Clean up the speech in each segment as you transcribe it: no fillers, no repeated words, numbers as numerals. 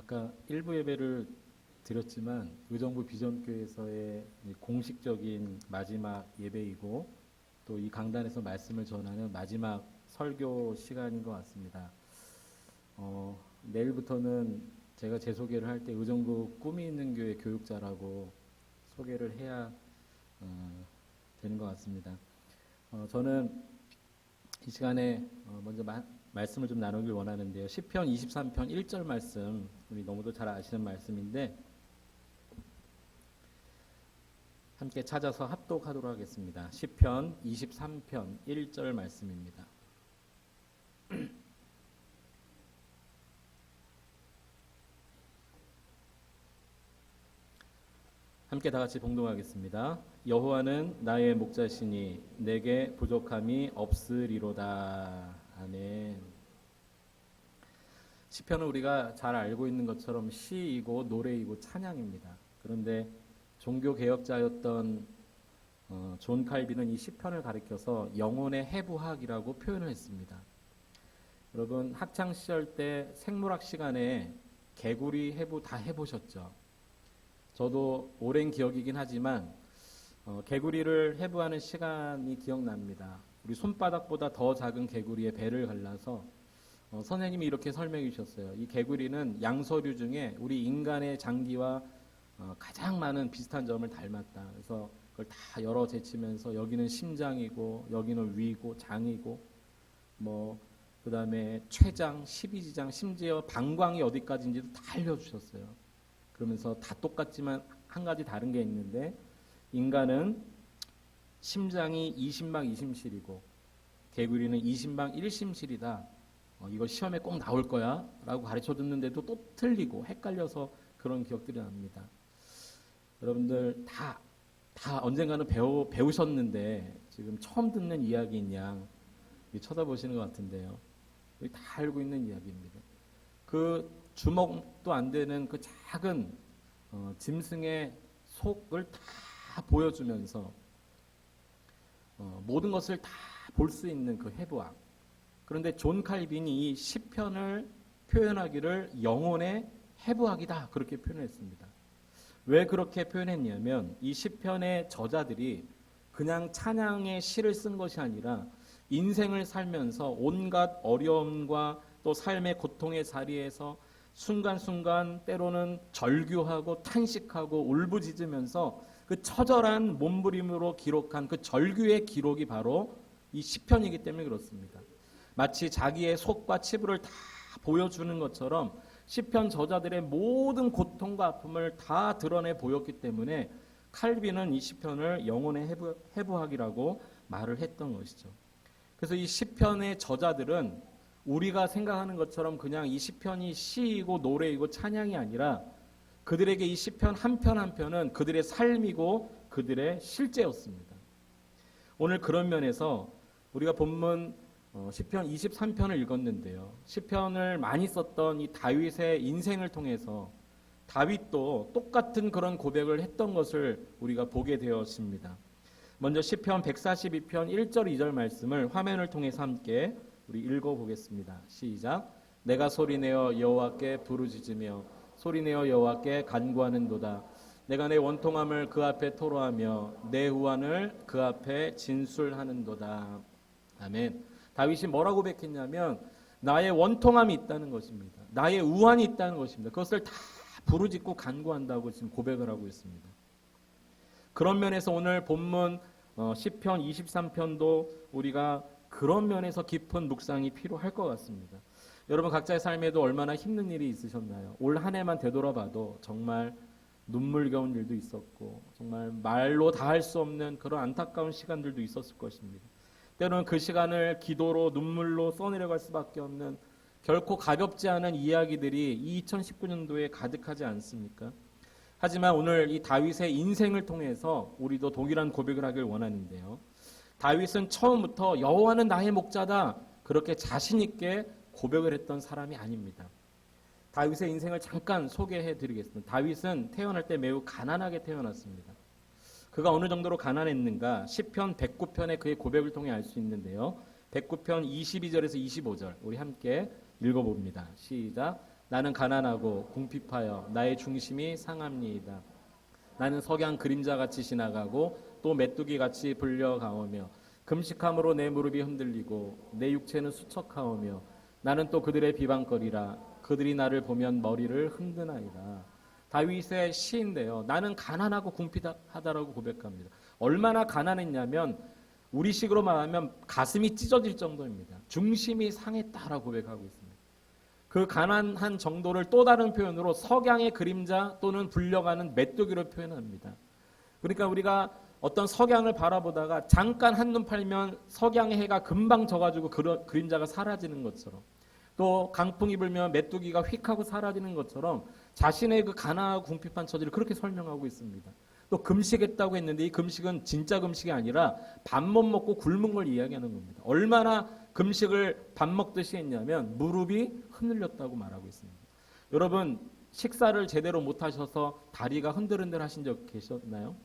아까 일부 예배를 드렸지만 의정부 비전교회에서의 공식적인 마지막 예배이고 또 이 강단에서 말씀을 전하는 마지막 설교 시간인 것 같습니다. 내일부터는 제가 제 소개를 할 때 의정부 꿈이 있는 교회 교육자라고 소개를 해야 되는 것 같습니다. 저는 이 시간에 먼저 말씀을 좀 나누길 원하는데요. 시편 23편 1절 말씀, 우리 너무도 잘 아시는 말씀인데 함께 찾아서 합독하도록 하겠습니다. 시편 23편 1절 말씀입니다. 함께 다 같이 봉독하겠습니다. 여호와는 나의 목자시니 내게 부족함이 없으리로다. 아멘. 시편은 우리가 잘 알고 있는 것처럼 시이고 노래이고 찬양입니다. 그런데 종교개혁자였던 존 칼빈은 이 시편을 가리켜서 영혼의 해부학이라고 표현을 했습니다. 여러분 학창시절 때 생물학 시간에 개구리 해부 다 해보셨죠? 저도 오랜 기억이긴 하지만 개구리를 해부하는 시간이 기억납니다. 우리 손바닥보다 더 작은 개구리의 배를 갈라서 선생님이 이렇게 설명해 주셨어요. 이 개구리는 양서류 중에 우리 인간의 장기와 가장 많은 비슷한 점을 닮았다. 그래서 그걸 다 열어 제치면서 여기는 심장이고 여기는 위고 장이고 그 다음에 췌장, 십이지장, 심지어 방광이 어디까지인지도 다 알려주셨어요. 그러면서 다 똑같지만 한 가지 다른 게 있는데 인간은 심장이 20막 2심실이고 개구리는 20막 1심실이다. 이거 시험에 꼭 나올 거야 라고 가르쳐 줬는데도 또 틀리고 헷갈려서 그런 기억들이 납니다. 여러분들 다 언젠가는 배우셨는데 지금 처음 듣는 이야기인 양 쳐다보시는 것 같은데요. 다 알고 있는 이야기입니다. 그 주먹도 안 되는 그 작은 짐승의 속을 다 보여주면서 모든 것을 다 볼 수 있는 그 해부학. 그런데 존 칼빈이 이 시편을 표현하기를 영혼의 해부학이다 그렇게 표현했습니다. 왜 그렇게 표현했냐면 이 시편의 저자들이 그냥 찬양의 시를 쓴 것이 아니라 인생을 살면서 온갖 어려움과 또 삶의 고통의 자리에서 순간순간 때로는 절규하고 탄식하고 울부짖으면서 그 처절한 몸부림으로 기록한 그 절규의 기록이 바로 이 시편이기 때문에 그렇습니다. 마치 자기의 속과 치부를 다 보여주는 것처럼 시편 저자들의 모든 고통과 아픔을 다 드러내 보였기 때문에 칼빈은 이 시편을 영혼의 해부학이라고 말을 했던 것이죠. 그래서 이 시편의 저자들은 우리가 생각하는 것처럼 그냥 이 시편이 시이고 노래이고 찬양이 아니라 그들에게 이 시편 한 편 한 편은 그들의 삶이고 그들의 실제였습니다. 오늘 그런 면에서 우리가 본문 시편 23편을 읽었는데요. 시편을 많이 썼던 이 다윗의 인생을 통해서 다윗도 똑같은 그런 고백을 했던 것을 우리가 보게 되었습니다. 먼저 시편 142편 1절 2절 말씀을 화면을 통해서 함께 우리 읽어보겠습니다. 시작. 내가 소리내어 여호와께 부르짖으며 소리내어 여호와께 간구하는도다. 내가 내 원통함을 그 앞에 토로하며 내 후환을 그 앞에 진술하는도다. 아멘. 다윗이 뭐라고 고백했냐면 나의 원통함이 있다는 것입니다. 나의 우환이 있다는 것입니다. 그것을 다 부르짖고 간구한다고 지금 고백을 하고 있습니다. 그런 면에서 오늘 본문 시편 23편도 우리가 그런 면에서 깊은 묵상이 필요할 것 같습니다. 여러분 각자의 삶에도 얼마나 힘든 일이 있으셨나요? 올 한 해만 되돌아봐도 정말 눈물겨운 일도 있었고 정말 말로 다 할 수 없는 그런 안타까운 시간들도 있었을 것입니다. 때로는 그 시간을 기도로 눈물로 써내려갈 수밖에 없는 결코 가볍지 않은 이야기들이 이 2019년도에 가득하지 않습니까? 하지만 오늘 이 다윗의 인생을 통해서 우리도 동일한 고백을 하길 원하는데요. 다윗은 처음부터 여호와는 나의 목자다 그렇게 자신 있게 고백을 했던 사람이 아닙니다. 다윗의 인생을 잠깐 소개해 드리겠습니다. 다윗은 태어날 때 매우 가난하게 태어났습니다. 그가 어느 정도로 가난했는가 시편 109편의 그의 고백을 통해 알 수 있는데요. 109편 22절에서 25절 우리 함께 읽어봅니다. 시작. 나는 가난하고 궁핍하여 나의 중심이 상합니이다. 나는 석양 그림자같이 지나가고 또 메뚜기같이 불려가오며 금식함으로 내 무릎이 흔들리고 내 육체는 수척하오며 나는 또 그들의 비방거리라. 그들이 나를 보면 머리를 흔드나이다. 다윗의 시인데요. 나는 가난하고 궁핍하다라고 고백합니다. 얼마나 가난했냐면 우리식으로 말하면 가슴이 찢어질 정도입니다. 중심이 상했다라고 고백하고 있습니다. 그 가난한 정도를 또 다른 표현으로 석양의 그림자 또는 불려가는 메뚜기로 표현합니다. 그러니까 우리가 어떤 석양을 바라보다가 잠깐 한눈 팔면 석양의 해가 금방 져가지고 그림자가 사라지는 것처럼, 또 강풍이 불면 메뚜기가 휙 하고 사라지는 것처럼 자신의 그 가난하고 궁핍한 처지를 그렇게 설명하고 있습니다. 또 금식했다고 했는데 이 금식은 진짜 금식이 아니라 밥 못 먹고 굶은 걸 이야기하는 겁니다. 얼마나 금식을 밥 먹듯이 했냐면 무릎이 흔들렸다고 말하고 있습니다. 여러분, 식사를 제대로 못하셔서 다리가 흔들흔들 하신 적 계셨나요?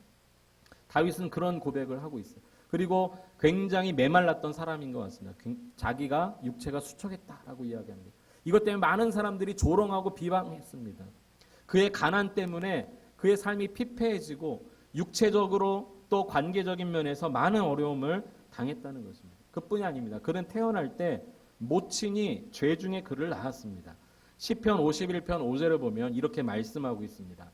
다윗은 그런 고백을 하고 있어요. 그리고 굉장히 메말랐던 사람인 것 같습니다. 자기가 육체가 수척했다라고 이야기합니다. 이것 때문에 많은 사람들이 조롱하고 비방했습니다. 그의 가난 때문에 그의 삶이 피폐해지고 육체적으로 또 관계적인 면에서 많은 어려움을 당했다는 것입니다. 그뿐이 아닙니다. 그는 태어날 때 모친이 죄 중에 그를 낳았습니다. 시편 51편 5절을 보면 이렇게 말씀하고 있습니다.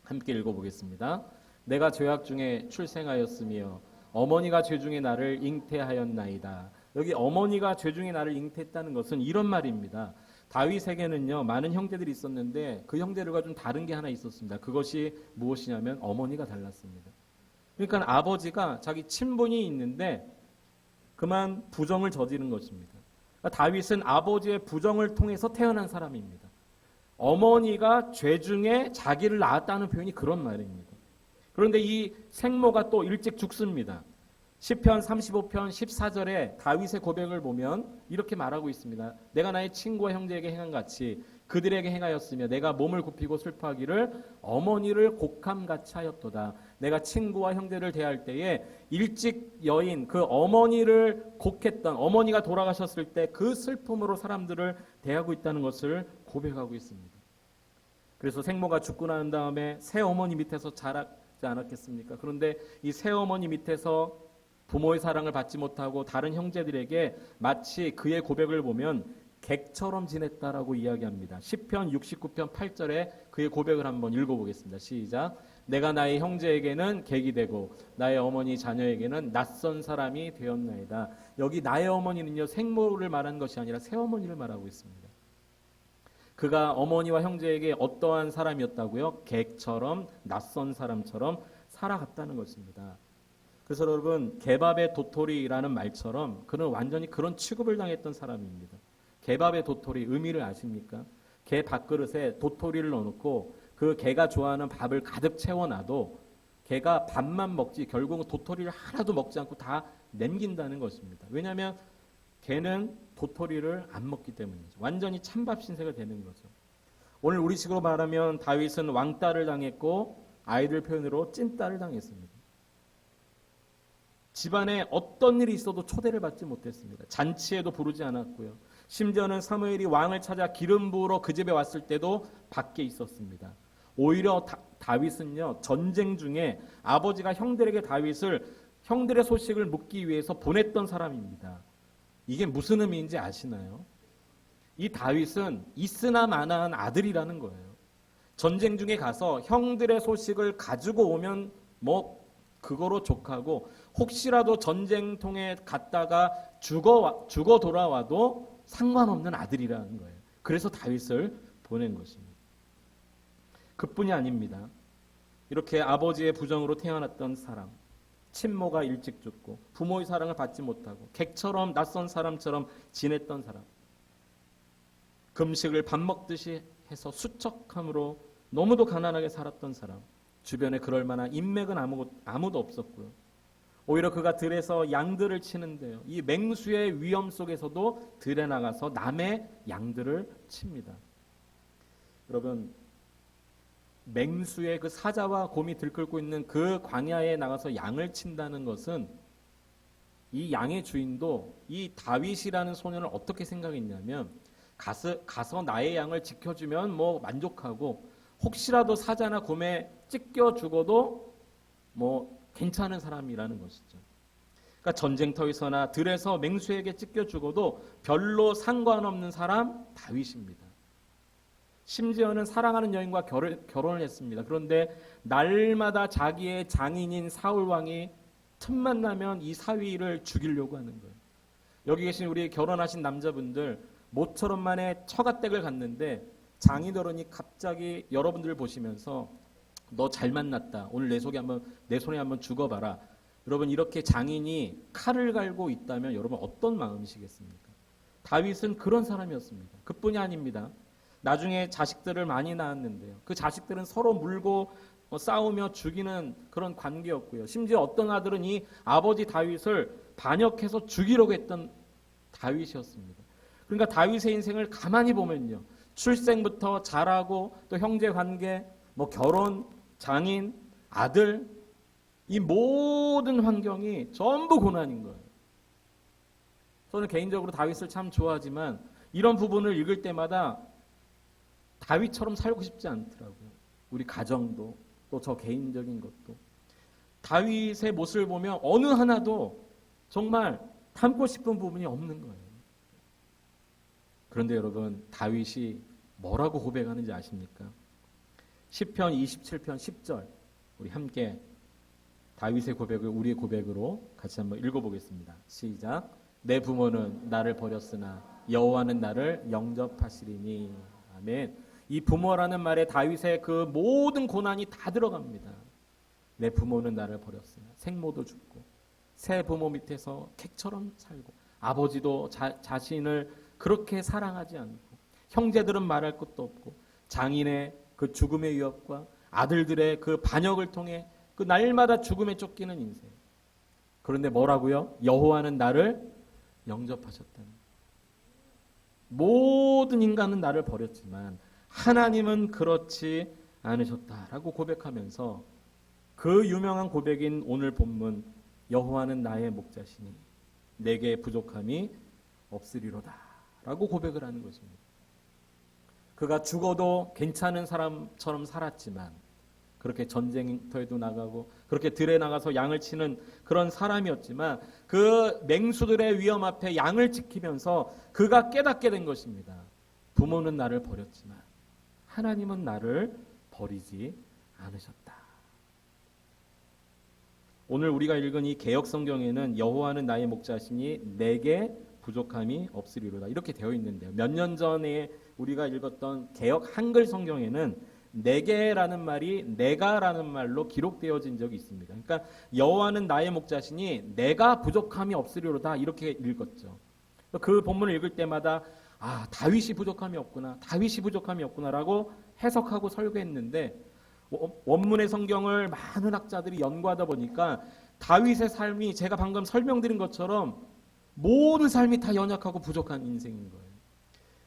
함께 읽어보겠습니다. 내가 죄악 중에 출생하였으며 어머니가 죄 중에 나를 잉태하였나이다. 여기 어머니가 죄 중에 나를 잉태했다는 것은 이런 말입니다. 다윗에게는요, 많은 형제들이 있었는데 그 형제들과 좀 다른 게 하나 있었습니다. 그것이 무엇이냐면 어머니가 달랐습니다. 그러니까 아버지가 자기 친분이 있는데 그만 부정을 저지른 것입니다. 그러니까 다윗은 아버지의 부정을 통해서 태어난 사람입니다. 어머니가 죄 중에 자기를 낳았다는 표현이 그런 말입니다. 그런데 이 생모가 또 일찍 죽습니다. 시편 35편 14절에 다윗의 고백을 보면 이렇게 말하고 있습니다. 내가 나의 친구와 형제에게 행한 같이 그들에게 행하였으며 내가 몸을 굽히고 슬퍼하기를 어머니를 곡함같이 하였도다. 내가 친구와 형제를 대할 때에 일찍 여인 그 어머니를 곡했던 어머니가 돌아가셨을 때 그 슬픔으로 사람들을 대하고 있다는 것을 고백하고 있습니다. 그래서 생모가 죽고 난 다음에 새어머니 밑에서 자라지 않았겠습니까? 그런데 이 새어머니 밑에서 부모의 사랑을 받지 못하고 다른 형제들에게 마치 그의 고백을 보면 객처럼 지냈다라고 이야기합니다. 시편 69편 8절에 그의 고백을 한번 읽어보겠습니다. 시작. 내가 나의 형제에게는 객이 되고 나의 어머니 자녀에게는 낯선 사람이 되었나이다. 여기 나의 어머니는요, 생모를 말하는 것이 아니라 새어머니를 말하고 있습니다. 그가 어머니와 형제에게 어떠한 사람이었다고요? 객처럼 낯선 사람처럼 살아갔다는 것입니다. 그래서 여러분, 개밥의 도토리라는 말처럼 그는 완전히 그런 취급을 당했던 사람입니다. 개밥의 도토리 의미를 아십니까? 개 밥그릇에 도토리를 넣어놓고 그 개가 좋아하는 밥을 가득 채워놔도 개가 밥만 먹지 결국은 도토리를 하나도 먹지 않고 다 남긴다는 것입니다. 왜냐하면 개는 도토리를 안 먹기 때문이죠. 완전히 찬밥 신세가 되는 거죠. 오늘 우리식으로 말하면 다윗은 왕따를 당했고 아이들 표현으로 찐따를 당했습니다. 집안에 어떤 일이 있어도 초대를 받지 못했습니다. 잔치에도 부르지 않았고요. 심지어는 사무엘이 왕을 찾아 기름 부으러 그 집에 왔을 때도 밖에 있었습니다. 오히려 다윗은요, 전쟁 중에 아버지가 형들의 소식을 묻기 위해서 보냈던 사람입니다. 이게 무슨 의미인지 아시나요? 이 다윗은 있으나 마나한 아들이라는 거예요. 전쟁 중에 가서 형들의 소식을 가지고 오면 그거로 족하고 혹시라도 전쟁통에 갔다가 죽어 돌아와도 상관없는 아들이라는 거예요. 그래서 다윗을 보낸 것입니다. 그뿐이 아닙니다. 이렇게 아버지의 부정으로 태어났던 사람, 친모가 일찍 죽고 부모의 사랑을 받지 못하고 객처럼 낯선 사람처럼 지냈던 사람, 금식을 밥 먹듯이 해서 수척함으로 너무도 가난하게 살았던 사람, 주변에 그럴 만한 인맥은 아무도 없었고요. 오히려 그가 들에서 양들을 치는데요, 이 맹수의 위험 속에서도 들에 나가서 남의 양들을 칩니다. 여러분, 맹수의 그 사자와 곰이 들끓고 있는 그 광야에 나가서 양을 친다는 것은 이 양의 주인도 이 다윗이라는 소년을 어떻게 생각했냐면 가서 나의 양을 지켜주면 뭐 만족하고 혹시라도 사자나 곰에 찢겨 죽어도 뭐 괜찮은 사람이라는 것이죠. 그러니까 전쟁터에서나 들에서 맹수에게 찢겨 죽어도 별로 상관없는 사람 다윗입니다. 심지어는 사랑하는 여인과 결혼을 했습니다. 그런데 날마다 자기의 장인인 사울 왕이 틈만 나면 이 사위를 죽이려고 하는 거예요. 여기 계신 우리 결혼하신 남자분들 모처럼 만에 처가댁을 갔는데 장인어른이 갑자기 여러분들을 보시면서 너 잘 만났다. 오늘 내 손에 한번 죽어봐라. 여러분 이렇게 장인이 칼을 갈고 있다면 여러분 어떤 마음이시겠습니까? 다윗은 그런 사람이었습니다. 그뿐이 아닙니다. 나중에 자식들을 많이 낳았는데요. 그 자식들은 서로 물고 싸우며 죽이는 그런 관계였고요. 심지어 어떤 아들은 이 아버지 다윗을 반역해서 죽이려고 했던 다윗이었습니다. 그러니까 다윗의 인생을 가만히 보면요. 출생부터 자라고 또 형제 관계, 뭐 결혼, 장인, 아들 이 모든 환경이 전부 고난인 거예요. 저는 개인적으로 다윗을 참 좋아하지만 이런 부분을 읽을 때마다 다윗처럼 살고 싶지 않더라고요. 우리 가정도 또 저 개인적인 것도 다윗의 모습을 보면 어느 하나도 정말 닮고 싶은 부분이 없는 거예요. 그런데 여러분 다윗이 뭐라고 고백하는지 아십니까? 시편 27편 10절 우리 함께 다윗의 고백을 우리의 고백으로 같이 한번 읽어보겠습니다. 시작. 내 부모는 나를 버렸으나 여호와는 나를 영접하시리니. 아멘. 이 부모라는 말에 다윗의 그 모든 고난이 다 들어갑니다. 내 부모는 나를 버렸으나 생모도 죽고 새 부모 밑에서 객처럼 살고 아버지도 자신을 그렇게 사랑하지 않고 형제들은 말할 것도 없고 장인의 그 죽음의 위협과 아들들의 그 반역을 통해 그 날마다 죽음에 쫓기는 인생. 그런데 뭐라고요? 여호와는 나를 영접하셨다는. 모든 인간은 나를 버렸지만 하나님은 그렇지 않으셨다라고 고백하면서 그 유명한 고백인 오늘 본문 여호와는 나의 목자시니 내게 부족함이 없으리로다 라고 고백을 하는 것입니다. 그가 죽어도 괜찮은 사람처럼 살았지만 그렇게 전쟁터에도 나가고 그렇게 들에 나가서 양을 치는 그런 사람이었지만 그 맹수들의 위험 앞에 양을 지키면서 그가 깨닫게 된 것입니다. 부모는 나를 버렸지만 하나님은 나를 버리지 않으셨다. 오늘 우리가 읽은 이 개역 성경에는 여호와는 나의 목자시니 내게 부족함이 없으리로다 이렇게 되어 있는데요. 몇 년 전에 우리가 읽었던 개역 한글 성경에는 내게라는 말이 내가라는 말로 기록되어진 적이 있습니다. 그러니까 여호와는 나의 목자시니 내가 부족함이 없으리로다 이렇게 읽었죠. 그 본문을 읽을 때마다 다윗이 부족함이 없구나, 다윗이 부족함이 없구나라고 해석하고 설교했는데 원문의 성경을 많은 학자들이 연구하다 보니까 다윗의 삶이 제가 방금 설명드린 것처럼 모든 삶이 다 연약하고 부족한 인생인 거예요.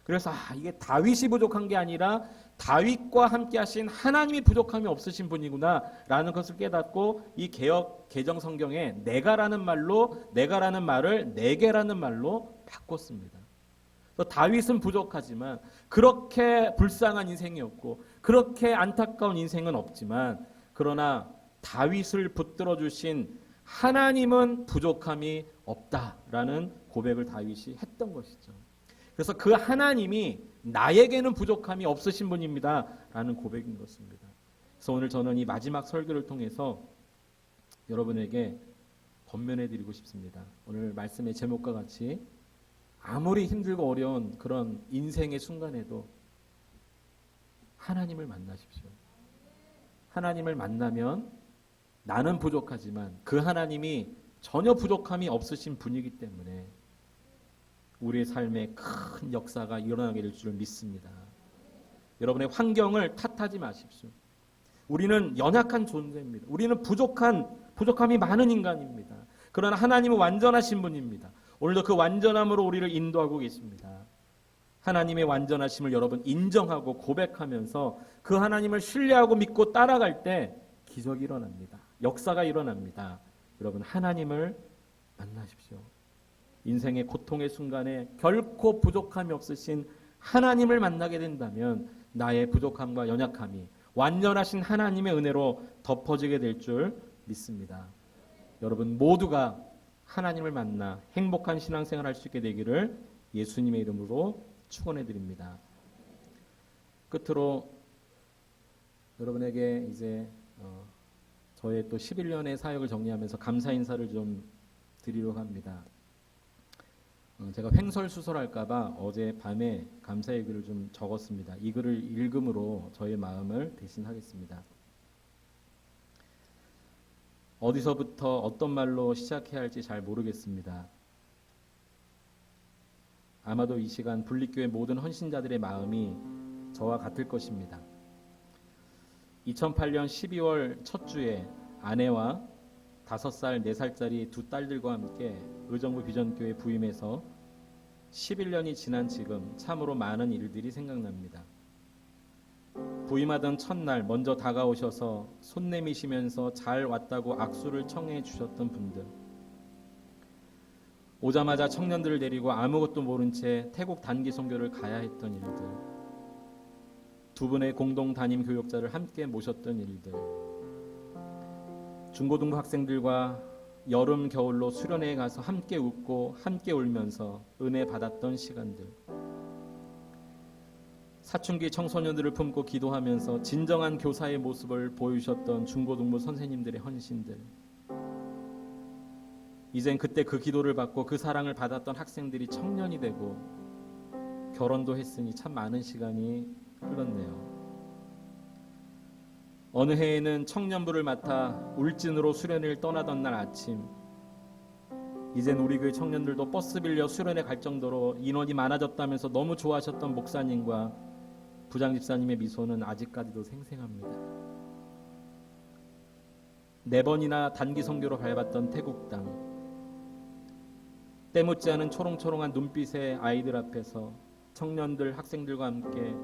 그래서 이게 다윗이 부족한 게 아니라 다윗과 함께 하신 하나님이 부족함이 없으신 분이구나 라는 것을 깨닫고 이 개정 성경에 내가라는 말을 내게라는 말로 바꿨습니다. 다윗은 부족하지만 그렇게 불쌍한 인생이었고 그렇게 안타까운 인생은 없지만 그러나 다윗을 붙들어 주신 하나님은 부족함이 없다라는 고백을 다윗이 했던 것이죠. 그래서 그 하나님이 나에게는 부족함이 없으신 분입니다 라는 고백인 것입니다. 그래서 오늘 저는 이 마지막 설교를 통해서 여러분에게 권면해 드리고 싶습니다. 오늘 말씀의 제목과 같이 아무리 힘들고 어려운 그런 인생의 순간에도 하나님을 만나십시오. 하나님을 만나면 나는 부족하지만 그 하나님이 전혀 부족함이 없으신 분이기 때문에 우리의 삶에 큰 역사가 일어나게 될 줄 믿습니다. 여러분의 환경을 탓하지 마십시오. 우리는 연약한 존재입니다. 우리는 부족함이 많은 인간입니다. 그러나 하나님은 완전하신 분입니다. 오늘도 그 완전함으로 우리를 인도하고 계십니다. 하나님의 완전하심을 여러분 인정하고 고백하면서 그 하나님을 신뢰하고 믿고 따라갈 때 기적이 일어납니다. 역사가 일어납니다. 여러분 하나님을 만나십시오. 인생의 고통의 순간에 결코 부족함이 없으신 하나님을 만나게 된다면 나의 부족함과 연약함이 완전하신 하나님의 은혜로 덮어지게 될 줄 믿습니다. 여러분 모두가 하나님을 만나 행복한 신앙생활을 할 수 있게 되기를 예수님의 이름으로 축원해 드립니다. 끝으로 여러분에게 이제 저의 또 11년의 사역을 정리하면서 감사 인사를 좀 드리려고 합니다. 제가 횡설수설할까봐 어제 밤에 감사 얘기를 좀 적었습니다. 이 글을 읽음으로 저의 마음을 대신하겠습니다. 어디서부터 어떤 말로 시작해야 할지 잘 모르겠습니다. 아마도 이 시간 분립교회 모든 헌신자들의 마음이 저와 같을 것입니다. 2008년 12월 첫 주에 아내와 5살, 4살짜리 두 딸들과 함께 의정부 비전교회 부임해서 11년이 지난 지금 참으로 많은 일들이 생각납니다. 부임하던 첫날 먼저 다가오셔서 손 내미시면서 잘 왔다고 악수를 청해 주셨던 분들, 오자마자 청년들을 데리고 아무것도 모른 채 태국 단기 선교를 가야 했던 일들, 두 분의 공동 담임 교육자를 함께 모셨던 일들, 중고등부 학생들과 여름 겨울로 수련회에 가서 함께 웃고 함께 울면서 은혜 받았던 시간들, 사춘기 청소년들을 품고 기도하면서 진정한 교사의 모습을 보여주셨던 중고등부 선생님들의 헌신들, 이젠 그때 그 기도를 받고 그 사랑을 받았던 학생들이 청년이 되고 결혼도 했으니 참 많은 시간이 흘렀네요. 어느 해에는 청년부를 맡아 울진으로 수련회를 떠나던 날 아침, 이젠 우리 교회 청년들도 버스 빌려 수련회 갈 정도로 인원이 많아졌다면서 너무 좋아하셨던 목사님과 부장집사님의 미소는 아직까지도 생생합니다. 4번이나 단기 선교로 밟았던 태국 땅, 때묻지 않은 초롱초롱한 눈빛의 아이들 앞에서 청년들, 학생들과 함께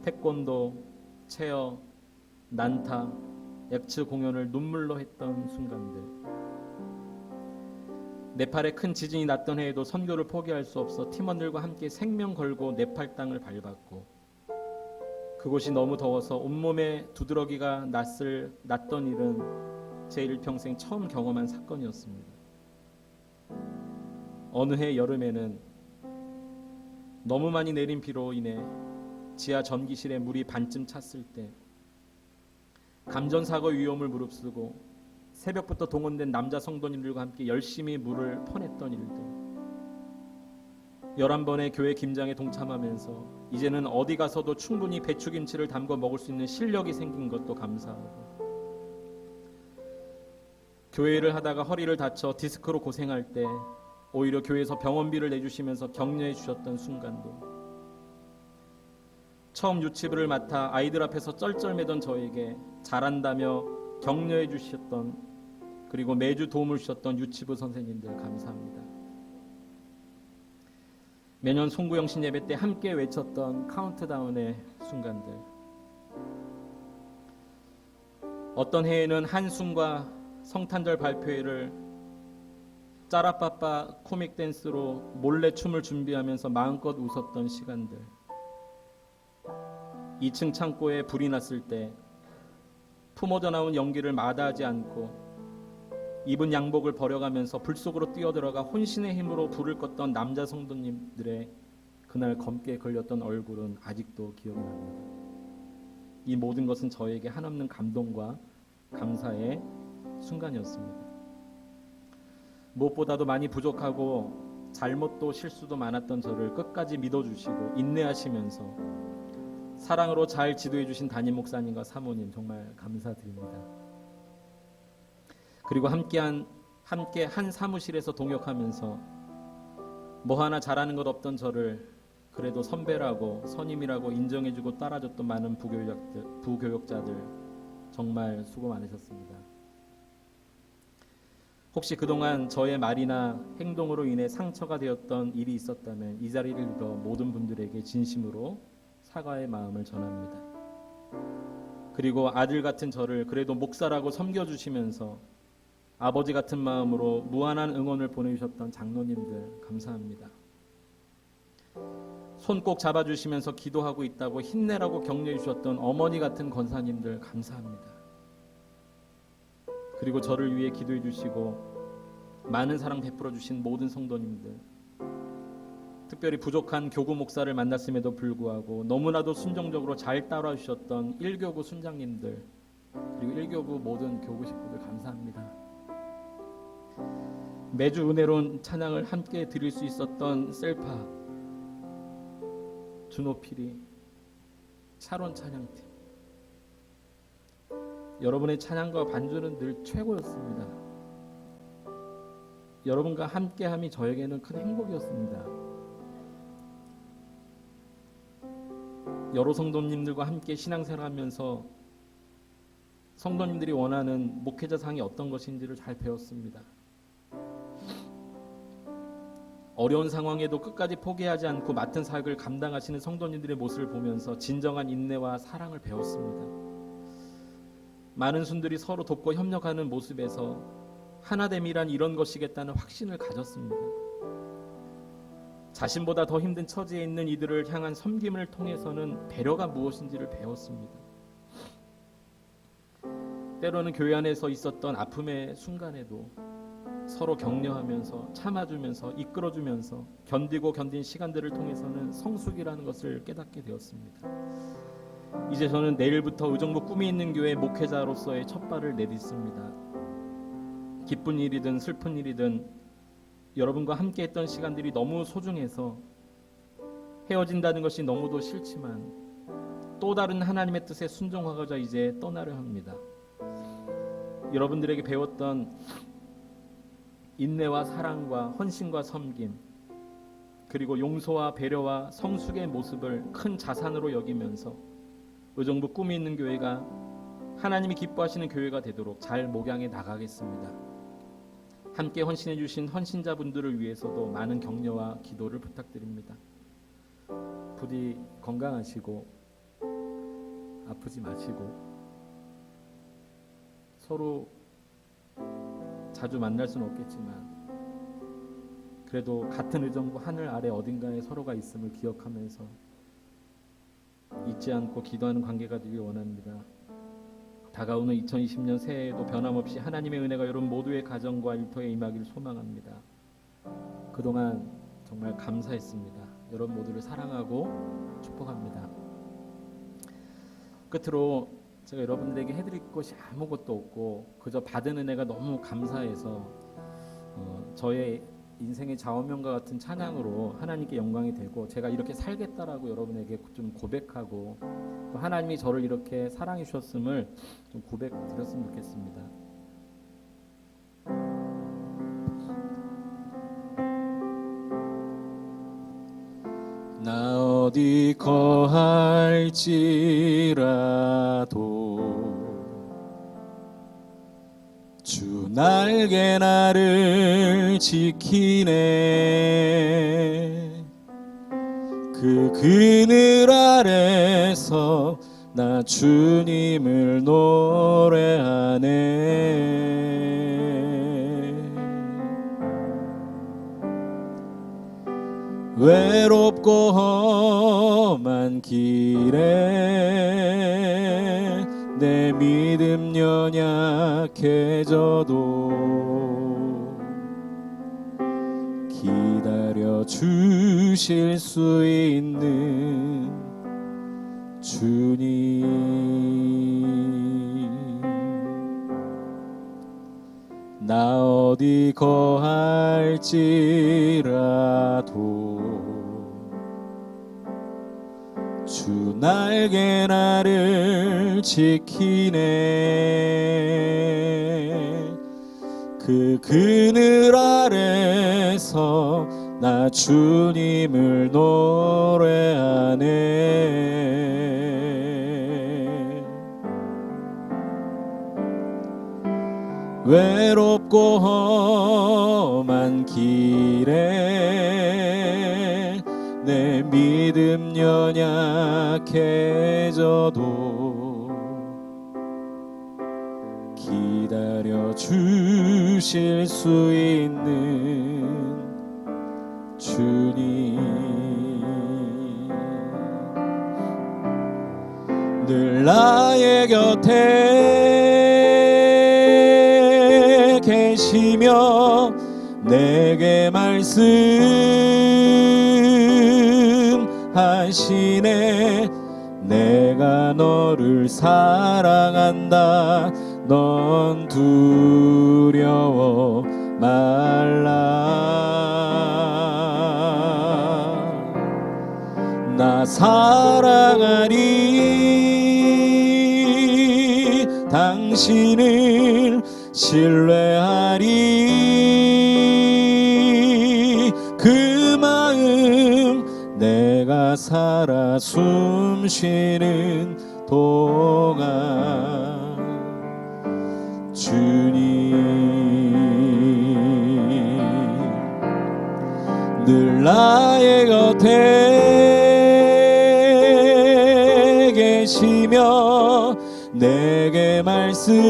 태권도, 체어, 난타, 액츠 공연을 눈물로 했던 순간들, 네팔에 큰 지진이 났던 해에도 선교를 포기할 수 없어 팀원들과 함께 생명 걸고 네팔 땅을 밟았고, 그곳이 너무 더워서 온몸에 두드러기가 났던 일은 제 일평생 처음 경험한 사건이었습니다. 어느 해 여름에는 너무 많이 내린 비로 인해 지하 전기실에 물이 반쯤 찼을 때 감전사고 위험을 무릅쓰고 새벽부터 동원된 남자 성도님들과 함께 열심히 물을 퍼냈던 일들, 11번의 교회 김장에 동참하면서 이제는 어디 가서도 충분히 배추김치를 담궈 먹을 수 있는 실력이 생긴 것도 감사하고, 교회를 하다가 허리를 다쳐 디스크로 고생할 때 오히려 교회에서 병원비를 내주시면서 격려해 주셨던 순간도, 처음 유치부를 맡아 아이들 앞에서 쩔쩔매던 저에게 잘한다며 격려해 주셨던, 그리고 매주 도움을 주셨던 유치부 선생님들 감사합니다. 매년 송구영신 예배 때 함께 외쳤던 카운트다운의 순간들, 어떤 해에는 한숨과 성탄절 발표회를 짜라빠빠 코믹 댄스로 몰래 춤을 준비하면서 마음껏 웃었던 시간들, 2층 창고에 불이 났을 때 품어져 나온 연기를 마다하지 않고 입은 양복을 버려가면서 불 속으로 뛰어들어가 혼신의 힘으로 불을 껐던 남자 성도님들의 그날 검게 걸렸던 얼굴은 아직도 기억이 납니다. 이 모든 것은 저에게 한없는 감동과 감사의 순간이었습니다. 무엇보다도 많이 부족하고 잘못도 실수도 많았던 저를 끝까지 믿어주시고 인내하시면서 사랑으로 잘 지도해 주신 담임 목사님과 사모님 정말 감사드립니다. 그리고 함께 한 사무실에서 동역하면서 뭐 하나 잘하는 것 없던 저를 그래도 선배라고 선임이라고 인정해주고 따라줬던 많은 부교역자들 정말 수고 많으셨습니다. 혹시 그동안 저의 말이나 행동으로 인해 상처가 되었던 일이 있었다면 이 자리를 빌어 모든 분들에게 진심으로 사과의 마음을 전합니다. 그리고 아들 같은 저를 그래도 목사라고 섬겨주시면서 아버지 같은 마음으로 무한한 응원을 보내주셨던 장로님들 감사합니다. 손 꼭 잡아주시면서 기도하고 있다고 힘내라고 격려해 주셨던 어머니 같은 권사님들 감사합니다. 그리고 저를 위해 기도해 주시고 많은 사랑 베풀어 주신 모든 성도님들, 특별히 부족한 교구 목사를 만났음에도 불구하고 너무나도 순종적으로 잘 따라와 주셨던 1교구 순장님들, 그리고 1교구 모든 교구 식구들 감사합니다. 매주 은혜로운 찬양을 함께 드릴 수 있었던 셀파, 준호필이, 샤론 찬양팀, 여러분의 찬양과 반주는 늘 최고였습니다. 여러분과 함께함이 저에게는 큰 행복이었습니다. 여러 성도님들과 함께 신앙생활하면서 성도님들이 원하는 목회자상이 어떤 것인지를 잘 배웠습니다. 어려운 상황에도 끝까지 포기하지 않고 맡은 사역을 감당하시는 성도님들의 모습을 보면서 진정한 인내와 사랑을 배웠습니다. 많은 순들이 서로 돕고 협력하는 모습에서 하나됨이란 이런 것이겠다는 확신을 가졌습니다. 자신보다 더 힘든 처지에 있는 이들을 향한 섬김을 통해서는 배려가 무엇인지를 배웠습니다. 때로는 교회 안에서 있었던 아픔의 순간에도 서로 격려하면서 참아주면서 이끌어주면서 견디고 견딘 시간들을 통해서는 성숙이라는 것을 깨닫게 되었습니다. 이제 저는 내일부터 의정부 꿈이 있는 교회 목회자로서의 첫 발을 내딛습니다. 기쁜 일이든 슬픈 일이든 여러분과 함께 했던 시간들이 너무 소중해서 헤어진다는 것이 너무도 싫지만 또 다른 하나님의 뜻에 순종하고자 이제 떠나려 합니다. 여러분들에게 배웠던 인내와 사랑과 헌신과 섬김, 그리고 용서와 배려와 성숙의 모습을 큰 자산으로 여기면서 의정부 꿈이 있는 교회가 하나님이 기뻐하시는 교회가 되도록 잘 목양해 나가겠습니다. 함께 헌신해 주신 헌신자분들을 위해서도 많은 격려와 기도를 부탁드립니다. 부디 건강하시고 아프지 마시고 서로 자주 만날 수는 없겠지만 그래도 같은 의정부 하늘 아래 어딘가에 서로가 있음을 기억하면서 잊지 않고 기도하는 관계가 되길 원합니다. 다가오는 2020년 새해에도 변함없이 하나님의 은혜가 여러분 모두의 가정과 일터에 임하기를 소망합니다. 그동안 정말 감사했습니다. 여러분 모두를 사랑하고 축복합니다. 끝으로 제가 여러분들에게 해드릴 것이 아무것도 없고 그저 받은 은혜가 너무 감사해서 저의 인생의 좌우명과 같은 찬양으로 하나님께 영광이 되고 제가 이렇게 살겠다라고 여러분에게 좀 고백하고 또 하나님이 저를 이렇게 사랑해 주셨음을 좀 고백드렸으면 좋겠습니다. 나 어디 거할지라도 주 날개 나를 지키네. 그 그늘 아래서 나 주님을 노래하네. 외롭고 험한 길에 내 믿음 연약해져도 기다려 주실 수 있는 주님, 나 어디 거할지라도 주 날개 나를 지키네. 그 그늘 아래서 나 주님을 노래하네. 외롭고 험한 길에 내 믿음 연약해져도 기다려 주실 수 있는 주님, 늘 나의 곁에 계시며 내게 말씀하시네. 내가 너를 사랑한다. 넌 두려워 말라. 나 사랑하리. 당신을 신뢰하리. 그 마음 내가 살아 숨쉬는 동안 주님 늘 나의 곁에 계시며 내게 말씀하시네.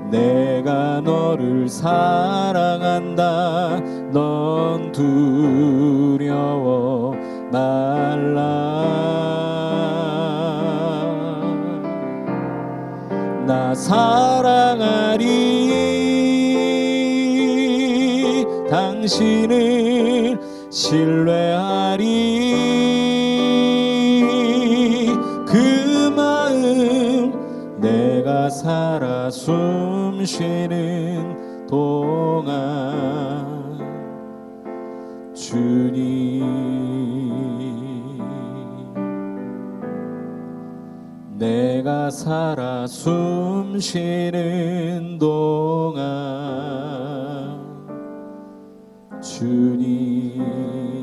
내가 너를 사랑한다. 넌 두려워 말라. 나 사랑하리. 당신을 신뢰하리. 그 마음 내가 살아 숨쉬는 동안 주님 내가 살아 숨쉬는 동안 주님